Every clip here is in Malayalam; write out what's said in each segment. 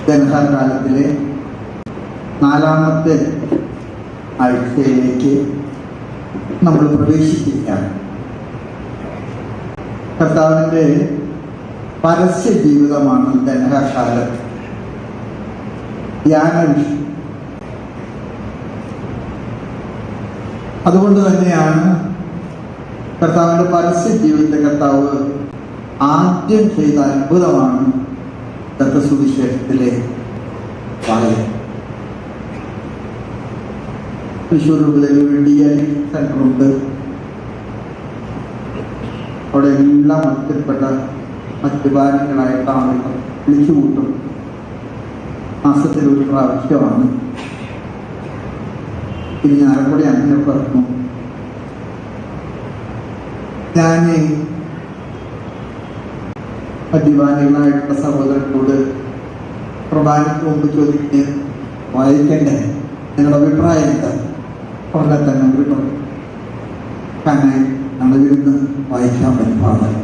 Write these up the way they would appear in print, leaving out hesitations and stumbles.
ധനകാലത്തിലെ 4ാമത്തെ ആഴ്ചയിലേക്ക് നമ്മൾ പ്രവേശിക്കുകയാണ്. കർത്താവിൻ്റെ പരസ്യ ജീവിതമാണ് ധനകാലം. ധ്യാന വിഷയം. അതുകൊണ്ട് തന്നെയാണ് കർത്താവിൻ്റെ പരസ്യ ജീവിതത്തെ കർത്താവ് ആദ്യം ചെയ്ത അത്ഭുതമാണ് സുവിശേഷത്തിലെ വായന. തൃശ്ശൂർ DI സെന്ററുണ്ട്. അവിടെ എല്ലാം മത്സരപ്പെട്ട മദ്യപാനികളായിട്ട് ആളുകൾ വിളിച്ചുകൂട്ടും. മാസത്തിൽ ഒരു പ്രാവശ്യമാണ്. ഇത് ഞാനക്കൂടെ അങ്ങനെ പറഞ്ഞു. ഞാൻ മദ്യപാനികളായിട്ടുള്ള സഹോദരനോട് പ്രധാനത്തിന് മുമ്പ് ചോദിക്കുന്നത് വായിക്കണ്ടേ, നിങ്ങളുടെ അഭിപ്രായം എന്താ? പറഞ്ഞാൽ തന്നെ അവർ പറഞ്ഞു, കാരണം ഞങ്ങളിരുന്ന് വായിക്കാൻ പറ്റും.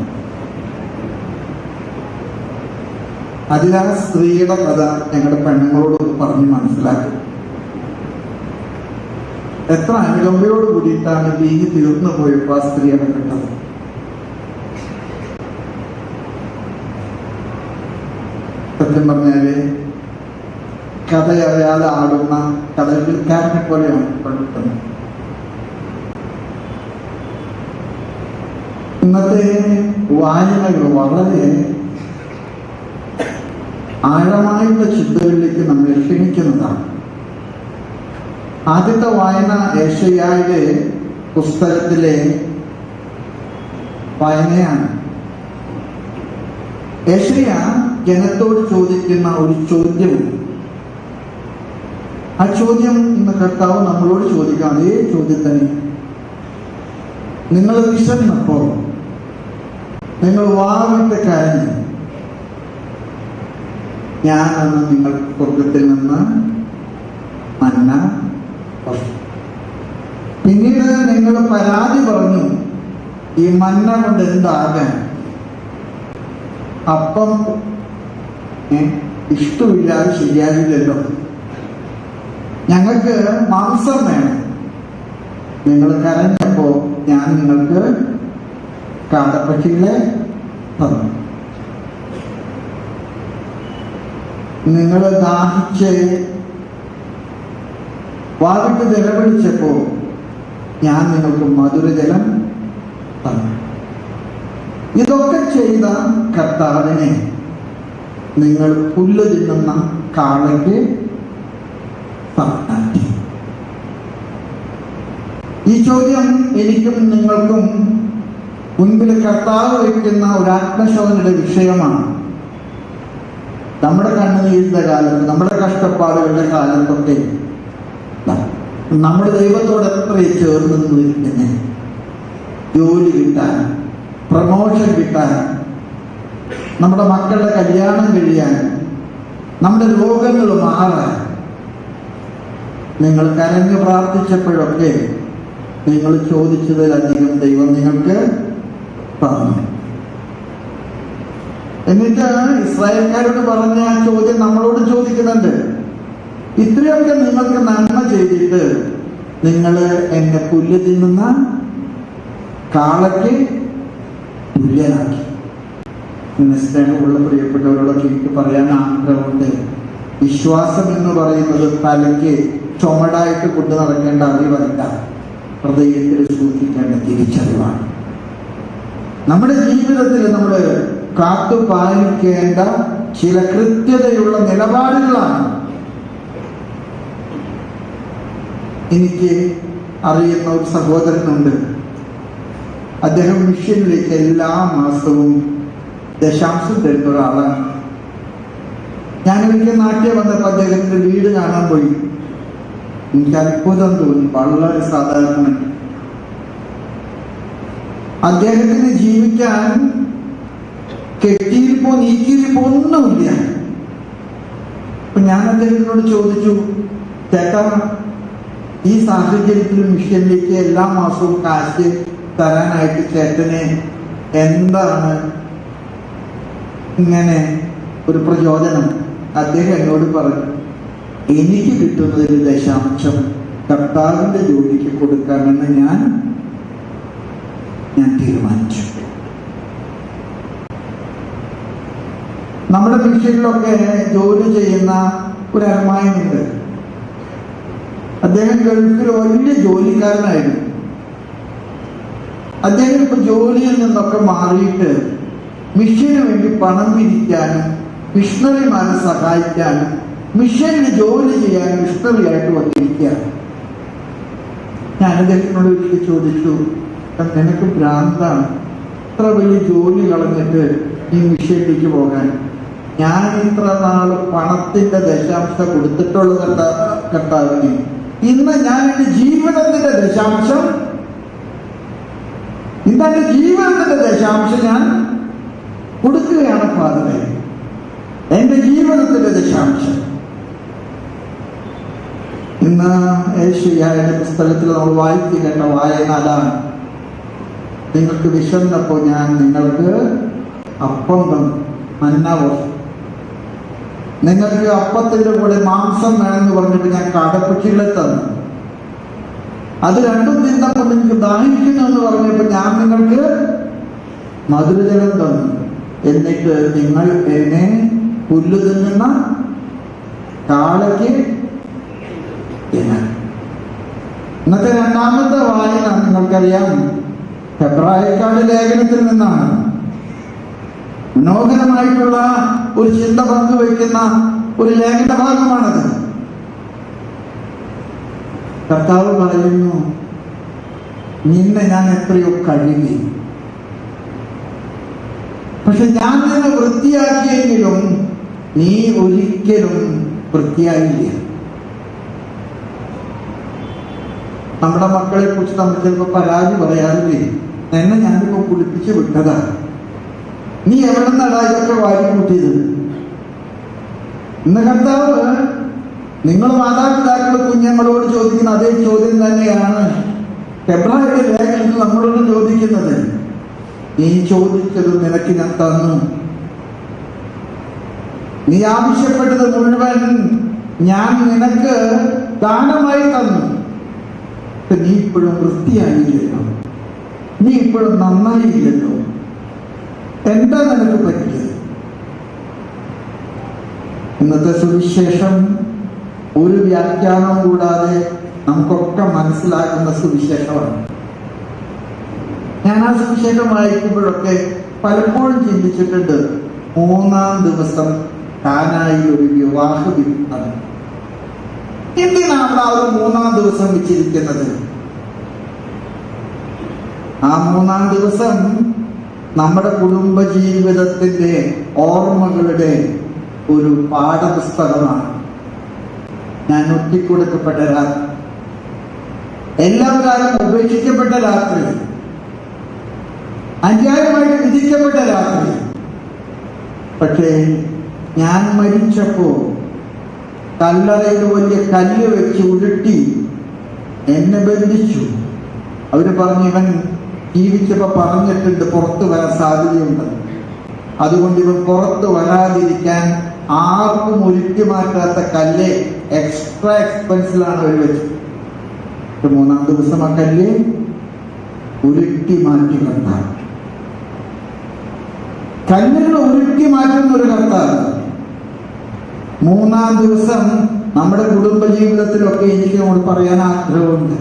അതിലാ സ്ത്രീയുടെ കഥ ഞങ്ങളുടെ പെണ്ണുങ്ങളോടൊന്ന് പറഞ്ഞ് മനസ്സിലാക്കി. എത്ര അനുകമ്പയോട് കൂടിയിട്ടാണ് വീഞ്ഞ് തീർന്നു പോയപ്പോൾ ആ സ്ത്രീ അടക്കട്ടത്. സത്യം പറഞ്ഞാല് കഥ അറിയാതെ ആടുന്ന കഥകളിക്കാരനെ പോലെയാണ് പഠിക്കുന്നത്. ഇന്നത്തെ വായനകൾ വളരെ ആഴമായുള്ള ചിന്തകളിലേക്ക് നമ്മെ ക്ഷണിക്കുന്നതാണ്. ആദ്യത്തെ വായന യെശയ്യായുടെ പുസ്തകത്തിലെ വായനയാണ്. യെശയ്യ ജനത്തോട് ചോദിക്കുന്ന ഒരു ചോദ്യമുണ്ട്. ആ ചോദ്യം ഇന്ന് കർത്താവ് നമ്മളോട് ചോദിക്കാം. അതേ ചോദ്യത്തിന് നിങ്ങൾ വിശന്നപ്പോ, നിങ്ങൾ വാവിട്ട് കരഞ്ഞു, ഞാനന്ന് നിങ്ങൾക്ക് സ്വർഗത്തിൽ നിന്ന് മന്ന. പിന്നീട് നിങ്ങൾ പരാതി പറഞ്ഞു, ഈ മന്ന കൊണ്ട് എന്താകാൻ? അപ്പം ഇഷ്ടമില്ലാതെ ശരിയാകില്ലല്ലോ, ഞങ്ങൾക്ക് മാംസം വേണം. നിങ്ങൾ കരഞ്ഞപ്പോ ഞാൻ നിങ്ങൾക്ക് കാടപ്പക്ഷികളെ തന്നു. നിങ്ങൾ ദാഹിച്ച് വാവിട്ട് നിലവിളിച്ചപ്പോ ഞാൻ നിങ്ങൾക്ക് മധുരജലം തന്നു. ഇതൊക്കെ ചെയ്ത കർത്താവിനെ നിങ്ങൾ പുല്ല് തിന്നുന്ന കാളയ്ക്ക് സമാനാക്കി. ഈ ചോദ്യം എനിക്കും നിങ്ങൾക്കും മുൻപിൽ കർത്താവ് വയ്ക്കുന്ന ഒരു ആത്മശോധനയുടെ വിഷയമാണ്. നമ്മുടെ കണ്ണുനീരിന്റെ കാലത്ത്, നമ്മുടെ കഷ്ടപ്പാടുകളുടെ കാലത്തൊക്കെ നമ്മുടെ ദൈവത്തോട് എത്ര ചേർന്ന് നിൽക്കുന്നത്, ജോലി കിട്ടാൻ, പ്രമോഷൻ കിട്ടാൻ, നമ്മുടെ മക്കളുടെ കല്യാണം കഴിയാൻ, നമ്മുടെ രോഗങ്ങൾ മാറാൻ. നിങ്ങൾ കരഞ്ഞു പ്രാർത്ഥിച്ചപ്പോഴൊക്കെ നിങ്ങൾ ചോദിച്ചതിലധികം ദൈവം നിങ്ങൾക്ക് തന്നു. എന്നിട്ട് ഇസ്രായേൽക്കാരോട് പറഞ്ഞ ആ ചോദ്യം നമ്മളോട് ചോദിക്കുന്നുണ്ട്. ഇത്രയൊക്കെ നിങ്ങൾക്ക് നന്മ ചെയ്തിട്ട് നിങ്ങൾ എന്നെ പുല്ല് തിന്നുന്ന കാളയ്ക്ക് തുല്യനാക്കി. സ്നേഹമുള്ള പ്രിയപ്പെട്ടവരോടൊക്കെ എനിക്ക് പറയാൻ ആഗ്രഹമുണ്ട്. വിശ്വാസം എന്ന് പറയുന്നത് തലയ്ക്ക് ചുമടായിട്ട് കൊണ്ടു നടക്കേണ്ട അറിവല്ല, ഹൃദയത്തിൽ സൂക്ഷിക്കേണ്ട തിരിച്ചറിവാണ്. നമ്മുടെ ജീവിതത്തിൽ നമ്മൾ കാത്തുപാലിക്കേണ്ട ചില കൃത്യതയുള്ള നിലപാടുകളാണ്. എനിക്ക് അറിയുന്ന ഒരു സഹോദരനുണ്ട്. അദ്ദേഹം മിഷനിലേക്ക് എല്ലാ മാസവും ദശാംശം തരുന്ന ഒരാളാണ്. ഞാനൊരിക്കൽ നാട്ടിൽ വന്നപ്പോൾ അദ്ദേഹത്തിന്റെ വീട് കാണാൻ പോയി. എനിക്ക് അത്ഭുതം തോന്നി. വളരെ സാധാരണ അദ്ദേഹത്തിന് ജീവിക്കാൻ കെട്ടിയിരിപ്പോ നീക്കിയിരിപ്പോ ഒന്നുമില്ല. അപ്പൊ ഞാൻ അദ്ദേഹത്തിനോട് ചോദിച്ചു, ചേട്ടാ, ഈ സാഹചര്യത്തിൽ മിഷനിലേക്ക് എല്ലാ മാസവും കാശ് തരാനായിട്ട് ചേട്ടന് എന്താണ് ഇങ്ങനെ ഒരു പ്രചോദനം? അദ്ദേഹം എന്നോട് പറഞ്ഞു, എനിക്ക് കിട്ടുന്നതിൽ ദശാംശം കർത്താവിന്റെ ജോലിക്ക് കൊടുക്കാമെന്ന് ഞാൻ തീരുമാനിച്ചു. നമ്മുടെ മിഷനിലൊക്കെ ജോലി ചെയ്യുന്ന ഒരു അമ്മായിയുണ്ട്. അദ്ദേഹം ഗൾഫിൽ വലിയ ജോലിക്കാരനായിരുന്നു. അദ്ദേഹം ഇപ്പൊ ജോലിയിൽ നിന്നൊക്കെ മാറിയിട്ട് മിഷന് വേണ്ടി പണം പിരിക്കാനും മിഷണറിമാരെ സഹായിക്കാനും മിഷനിൽ ജോലി ചെയ്യാൻ മിഷണറി ആയിട്ട് വന്നിരിക്കുകയാണ്. ഞാൻ അദ്ദേഹത്തിനോട് ഒരിക്കൽ ചോദിച്ചു, നിനക്ക് ഭ്രാന്താണ് ഇത്ര വലിയ ജോലി കളഞ്ഞിട്ട് ഈ മിഷനിലേക്ക് പോകാൻ? ഞാൻ ഇത്ര നാള് പണത്തിന്റെ ദശാംശം കൊടുത്തിട്ടുള്ള കർത്താവിന് ഇന്ന് ഞാൻ എന്റെ ജീവിതത്തിന്റെ ദശാംശം ഞാൻ കൊടുക്കുകയാണ് ഫാദറെ, എന്റെ ജീവിതത്തിന്റെ ദശാംശം. ഇന്ന് ഏഷ്യായുടെ പുസ്തകത്തിൽ നമ്മൾ വായിച്ചു കേട്ട വായന അതാണ്. നിങ്ങൾക്ക് വിശന്നപ്പോ ഞാൻ നിങ്ങൾക്ക് അപ്പം തന്നു, മന്നാവോ. നിങ്ങൾക്ക് അപ്പത്തിന്റെ കൂടെ മാംസം വേണമെന്ന് പറഞ്ഞിട്ട് ഞാൻ കാടപ്പക്ഷികളെ തന്നു. അത് രണ്ടും തിന്നപ്പോൾ നിങ്ങൾക്ക് ദാഹിക്കുന്നു എന്ന് പറഞ്ഞപ്പോൾ ഞാൻ നിങ്ങൾക്ക് മധുരജലം തന്നു. എന്നിട്ട് നിങ്ങൾ എന്നെ പുല്ല് തിന്നുന്ന കാളയ്ക്ക് ഇന്നത്തെ രണ്ടാമത്തെ വായന നിങ്ങൾക്കറിയാം, ഹെബ്രായക്കാരുടെ ലേഖനത്തിൽ നിന്നാണ്. മനോഹരമായിട്ടുള്ള ഒരു ചിന്ത പങ്കുവയ്ക്കുന്ന ഒരു ലേഖന ഭാഗമാണത്. കർത്താവ് പറയുന്നു, നിന്നെ ഞാൻ എത്രയോ കഴുകി, പക്ഷെ ഞാൻ നിന്നെ വൃത്തിയാക്കിയെങ്കിലും നീ ഒരിക്കലും വൃത്തിയായില്ല. നമ്മുടെ മക്കളെ കുറിച്ച് നമ്മൾ ചിലപ്പോൾ പരാതി പറയാറില്ലേ, എന്നെ ഞാനിപ്പോ കുളിപ്പിച്ച് വിട്ടതാ, നീ എവിടെ നിന്നാടാ ഇതൊക്കെ വാരി കൂട്ടിയത്? ഇന്ന് കർത്താവ് നിങ്ങൾ മാതാപിതാക്കൾ കുഞ്ഞുങ്ങളോട് ചോദിക്കുന്ന അതേ ചോദ്യം തന്നെയാണ് ഹെബ്രായരുടെ ലേഖനത്തിൽ നമ്മളോട് ചോദിക്കുന്നത്. നീ ചോദിച്ചത് നിനക്ക് ഞാൻ തന്നു, നീ ആവശ്യപ്പെട്ടത് മുഴുവൻ ഞാൻ നിനക്ക് ദാനമായി തന്നു. നീ ഇപ്പോഴും വൃത്തിയായില്ലല്ലോ, നീ ഇപ്പോഴും നന്നായില്ലല്ലോ, എന്താ നിനക്ക് പറ്റിയത്? ഇന്നത്തെ സുവിശേഷം ഒരു വ്യാഖ്യാനം കൂടാതെ നമുക്കൊക്കെ മനസ്സിലാക്കുന്ന സുവിശേഷമാണ്. ഞാൻ ആ സുവിശേഷം വായിക്കുമ്പോഴൊക്കെ പലപ്പോഴും ചിന്തിച്ചിട്ടുണ്ട്, 3-ാം ദിവസം കാനായിൽ ഒരു വിവാഹ വിരുന്നാണ്. എന്തിനാണ് ആ ഒരു 3-ാം ദിവസം വെച്ചിരിക്കുന്നത്? ആ 3-ാം ദിവസം നമ്മുടെ കുടുംബ ജീവിതത്തിന്റെ ഓർമ്മകളുടെ ഒരു പാഠപുസ്തകമാണ്. ഞാൻ ഒറ്റിക്കൊടുക്കപ്പെട്ട രാത്രി, എല്ലാവരും ഉപേക്ഷിക്കപ്പെട്ട രാത്രി, അന്യായമായിട്ട് വിധിക്കപ്പെട്ട രാത്രി. പക്ഷേ ഞാൻ മരിച്ചപ്പോ കല്ലറയിൽ വലിയ കല്ല് വെച്ച് ഉരുട്ടി എന്നെ ബന്ധിച്ചു. അവര് പറഞ്ഞു, ഇവൻ ജീവിച്ചപ്പോ പറഞ്ഞിട്ടുണ്ട് പുറത്തു വരാൻ സാധ്യതയുണ്ട്, അതുകൊണ്ട് ഇവൻ പുറത്ത് വരാതിരിക്കാൻ ആർക്കും ഉരുട്ടി മാറ്റാത്ത കല്ല് എക്സ്ട്രാ എക്സ്പെൻസിലാണ് അവർ വെച്ചത്. 3-ാം ദിവസം ആ കല്ല് ഉരുട്ടി മാറ്റി കർത്താവ്. കല്ലുകൾ ഉരുട്ടി മാറ്റുന്ന ഒരു കർത്താവ്. 3-ാം ദിവസം നമ്മുടെ കുടുംബ ജീവിതത്തിലൊക്കെ എനിക്ക് നമ്മൾ പറയാൻ ആഗ്രഹമുണ്ട്.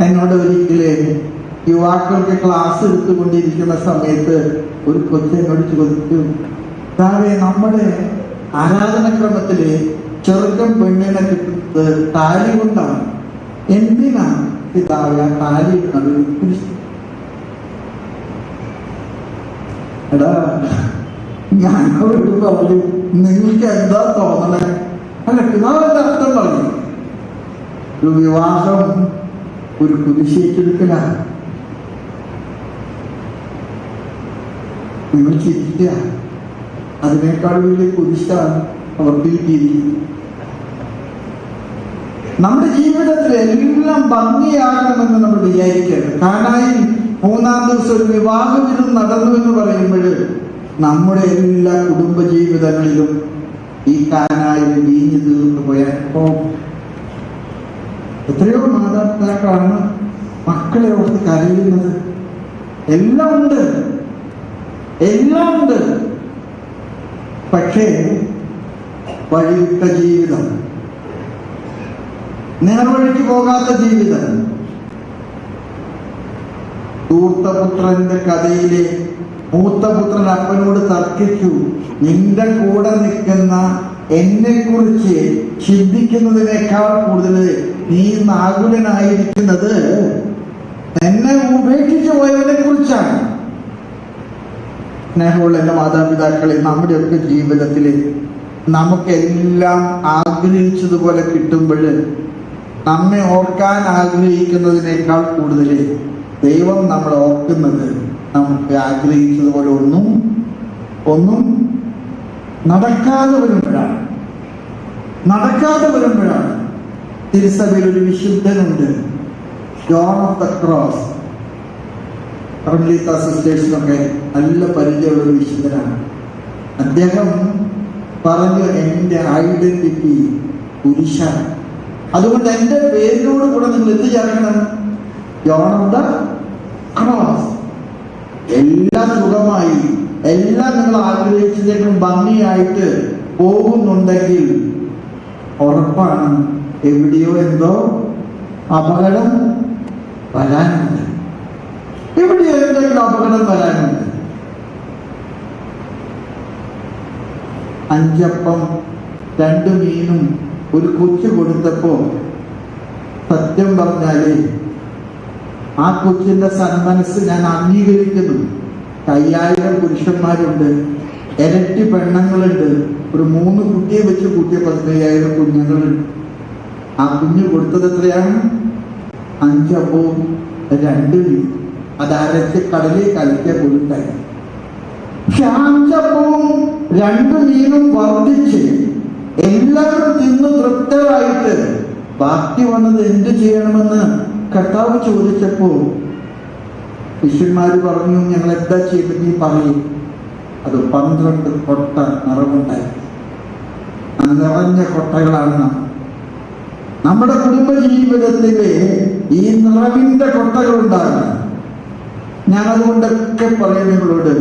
എന്നോട് ഒരിക്കലേ യുവാക്കൾക്ക് ക്ലാസ് എടുത്തുകൊണ്ടിരിക്കുന്ന സമയത്ത് ഒരു കൊച്ചെന്നോട് ചോദിച്ചു, താഴെ നമ്മുടെ ആരാധനക്രമത്തില് ചെറുക്കൻ പെണ്ണിനെ കിട്ടുന്നത് താലി കൊണ്ടാണ്, എന്തിനാണ് പിതാവ് ആ താലി ഇടുന്നത്? എടാ, ഞാനോട് പറഞ്ഞു, നിങ്ങൾക്ക് എന്താ തോന്നണേ? അല്ല, പിതാവിന്റെ അർത്ഥം പറഞ്ഞു, ഒരു വിവാഹം ഒരു കുരിശേറ്റെടുക്കലാണ്. നിങ്ങൾ ചിരിക്കുക, അതിനേക്കാൾ വലിയ കുരിശാണ് അവർക്ക് കിട്ടിയിരിക്കുന്നത്. നമ്മുടെ ജീവിതത്തിൽ എല്ലാം ഭംഗിയാകണമെന്ന് നമ്മൾ വിചാരിക്കരുത്. കാനായിൽ 3-ാം ദിവസം ഒരു വിവാഹ വിരുന്ന് നടന്നു എന്ന് പറയുമ്പോൾ നമ്മുടെ എല്ലാ കുടുംബ ജീവിതങ്ങളിലും ഈ കാനായിൽ വീഞ്ഞു തീർന്നു പോയപ്പോ എത്രയോ മാതാപിതാക്കളാണ് മക്കളെ ഓർത്ത് കരയുന്നത്. എല്ലാം ഉണ്ട്, എല്ലാം ഉണ്ട്. പക്ഷേ വഴിവിട്ട ജീവിതം, നേർവഴിക്ക് പോകാത്ത ജീവിതം. ധൂർത്തപുത്രന്റെ കഥയിലെ മൂത്തപുത്രൻ അപ്പനോട് തർക്കിച്ചു, നിന്റെ കൂടെ നിൽക്കുന്ന എന്നെ കുറിച്ച് ചിന്തിക്കുന്നതിനേക്കാൾ കൂടുതൽ നീ നാകുലനായിരിക്കുന്നത് എന്നെ ഉപേക്ഷിച്ചു പോയവനെ കുറിച്ചാണ്. സ്നേഹമുള്ള എൻ്റെ മാതാപിതാക്കളെ, നമ്മുടെയൊക്കെ ജീവിതത്തിൽ നമുക്കെല്ലാം ആഗ്രഹിച്ചതുപോലെ കിട്ടുമ്പോൾ നമ്മെ ഓർക്കാൻ ആഗ്രഹിക്കുന്നതിനേക്കാൾ കൂടുതൽ ദൈവം നമ്മൾ ഓർക്കുന്നത് നമുക്ക് ആഗ്രഹിച്ചതുപോലെ ഒന്നും നടക്കാതെ വരുമ്പോഴാണ്. തിരുസഭയിൽ ഒരു വിശുദ്ധനുണ്ട്, ജോൺ ഓഫ് ദ ക്രോസ്. കർമ്മലീത്ത സിസ്റ്റേഴ്സിനൊക്കെ നല്ല പരിചയമുള്ള ഒരു വിശുദ്ധനാണ്. അദ്ദേഹം പറഞ്ഞു, എൻ്റെ ഐഡന്റിറ്റി പുരുഷാണ്, അതുകൊണ്ട് എൻ്റെ പേരിനോട് കൂടെ നിങ്ങൾ എന്ത് ചേർക്കണം? John of the cross. എല്ലാം സുഖമായി, എല്ലാം നിങ്ങൾ ആഗ്രഹിച്ചതിനും ഭംഗിയായിട്ട് പോകുന്നുണ്ടെങ്കിൽ ഉറപ്പാണ് എവിടെയോ എന്തോ അപകടം വരാനുണ്ട്. എവിടെയോ എന്തെങ്കിലും അപകടം വരാനുണ്ട്. 5 അപ്പം 2 മീനും ഒരു കൊച്ചു കൊടുത്തപ്പോ സത്യം പറഞ്ഞാല് ആ കൊച്ചിന്റെ സന്മനസ് ഞാൻ അംഗീകരിക്കുന്നു. 5000 പുരുഷന്മാരുണ്ട്, ഇരട്ടി പെണ്ണുങ്ങളുണ്ട്, ഒരു 3 കുട്ടിയെ വെച്ച് കൂട്ടിയ 15,000 കുഞ്ഞുങ്ങളുണ്ട്. ആ കുഞ്ഞ് കൊടുത്തത് എത്രയാണ്? 5 അപ്പവും 2 മീൻ. അത് അരച്ച് കടലിൽ കലക്കിയ കൊടുത്തായി. പക്ഷെ 5 അപ്പവും 2 മീനും വർദ്ധിച്ച് എല്ലാവരും തിന്ന് തൃപ്തരായിട്ട് ബാക്കി വന്നത് എന്ത് ചെയ്യണമെന്ന് കർത്താവ് ചോദിച്ചപ്പോ ശിഷ്യന്മാര് പറഞ്ഞു, ഞങ്ങൾ എന്താ ചെയ്തത്? നീ പറയും. അത് 12 കൊട്ട നിറവുണ്ടായി. നിറഞ്ഞ കൊട്ടകളാണ് നമ്മുടെ കുടുംബ ജീവിതത്തിലെ ഈ നിറവിന്റെ കൊട്ടകൾ ഉണ്ടാകണം. ഞാനതുകൊണ്ടൊക്കെ പറയും നിങ്ങളോട്,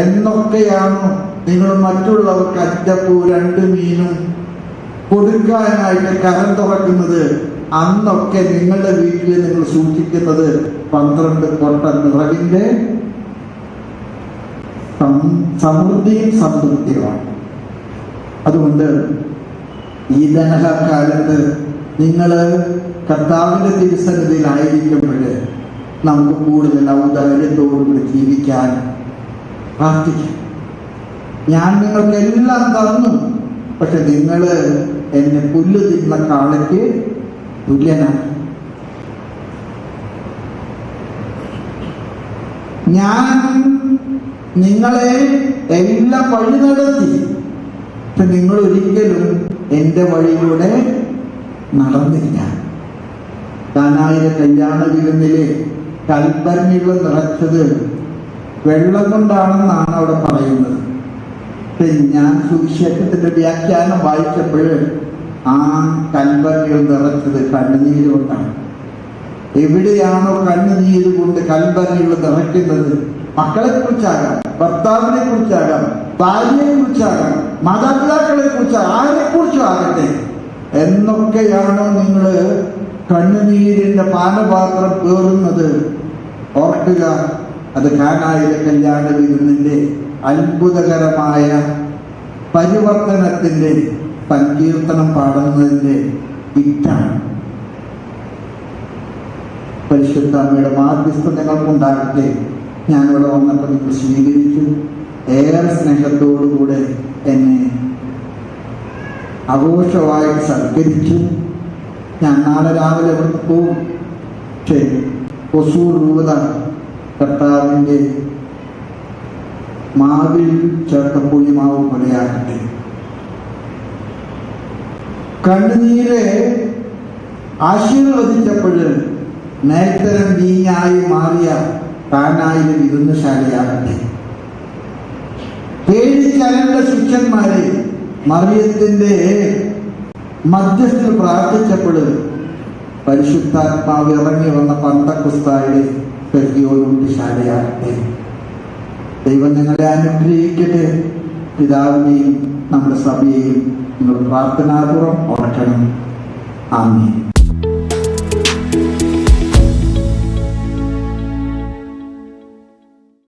എന്നൊക്കെയാണോ നിങ്ങൾ മറ്റുള്ളവർക്ക് 5 അപ്പവും 2 മീനും കൊടുക്കാനായിട്ട് കരം തുറക്കുന്നത്, അന്നൊക്കെ നിങ്ങളുടെ വീട്ടിൽ നിങ്ങൾ സൂക്ഷിക്കുന്നത് 12 കൊട്ട നിറവിന്റെ സമൃദ്ധിയും സംതൃപ്തിയുമാണ്. അതുകൊണ്ട് ഈ ധനകാലത്ത് നിങ്ങൾ കർത്താവിന്റെ തിരുസന്നിധിയിലായിരിക്കുമ്പോൾ നമുക്ക് കൂടുതൽ ഔദാര്യത്തോടുകൂടി ജീവിക്കാൻ പ്രാർത്ഥിക്കാം. ഞാൻ നിങ്ങൾക്ക് എല്ലാം തന്നു, പക്ഷെ നിങ്ങൾ എന്നെ പുല്ല് തിന്ന കാളയ്ക്ക് തുല്യനാണ്. ഞാൻ നിങ്ങളെ എല്ലാം വഴി നടത്തി, പക്ഷെ നിങ്ങൾ ഒരിക്കലും എൻ്റെ വഴിയിലൂടെ നടന്നില്ല. കാനായിലെ കല്യാണ വിരുന്നിലെ കൽഭരണികൾ നിറച്ചത് വെള്ളം കൊണ്ടാണെന്നാണ് അവിടെ പറയുന്നത്. ഞാൻ സുവിശേഷത്തിന്റെ വ്യാഖ്യാനം വായിച്ചപ്പോൾ ആ കൽഭരണികൾ നിറച്ചത് കണ്ണുനീര് കൊണ്ടാണ്. എവിടെയാണോ കണ്ണുനീര് കൊണ്ട് കൽഭരണികൾ നിറയ്ക്കുന്നത്, മക്കളെ കുറിച്ചാകാം, ഭർത്താവിനെ കുറിച്ചാകാം, ഭാര്യയെ കുറിച്ചാകാം, മാതാപിതാക്കളെ കുറിച്ചാകാം, ആരെ കുറിച്ചും ആകട്ടെ, എന്നൊക്കെയാണോ നിങ്ങൾ കണ്ണുനീരിന്റെ പാനപാത്രം പേറുന്നത്, ഓർക്കുക, അത് കാനായിലെ കല്യാണ വിരുന്നിന്റെ അത്ഭുതകരമായ പരിവർത്തനത്തിന്റെ സങ്കീർത്തനം പാടുന്നതിന്റെ വിറ്റാണ്. പരിശുദ്ധ അമ്മയുടെ മാധ്യസ്ഥം നിങ്ങൾക്കുണ്ടാകട്ടെ. ഞാനിവിടെ വന്നപ്പോൾ നിങ്ങൾ സ്വീകരിച്ചു, ഏറെ സ്നേഹത്തോടുകൂടെ എന്നെ ആഘോഷമായിട്ട് സൽക്കരിച്ചു. ഞാൻ നാളെ രാവിലെ ഇവിടെ പോകും. പക്ഷേ ഒസൂർ രൂപത കർത്താവിൻ്റെ മാവിൽ ചേർത്ത പുണ്യമാവ് പോലെയാകട്ടെ. കണ്ണുനീരെ ആശീർവദിച്ചപ്പോൾ നേരത്തരം വീഞ്ഞായി മാറിയ കാനായിലെ വിരുന്നുശാലയാകട്ടെ. പേടിച്ചരണ്ട ശിഷ്യന്മാരെ മറിയത്തിന്റെ മധ്യസ്ഥത്തിൽ പ്രാർത്ഥിച്ചപ്പോൾ പരിശുദ്ധാത്മാവ് ഇറങ്ങി വന്ന പന്തക്കുസ്തായുടെ പെരുകിയോടുകൂടി ശാലയാകട്ടെ. ദൈവം നിങ്ങളെ അനുഗ്രഹിക്കട്ടെ. പിതാവിനെയും നമ്മുടെ സഭയെയും നിങ്ങൾ പ്രാർത്ഥനാപൂർവ്വം ഓർക്കണം. ആമേൻ.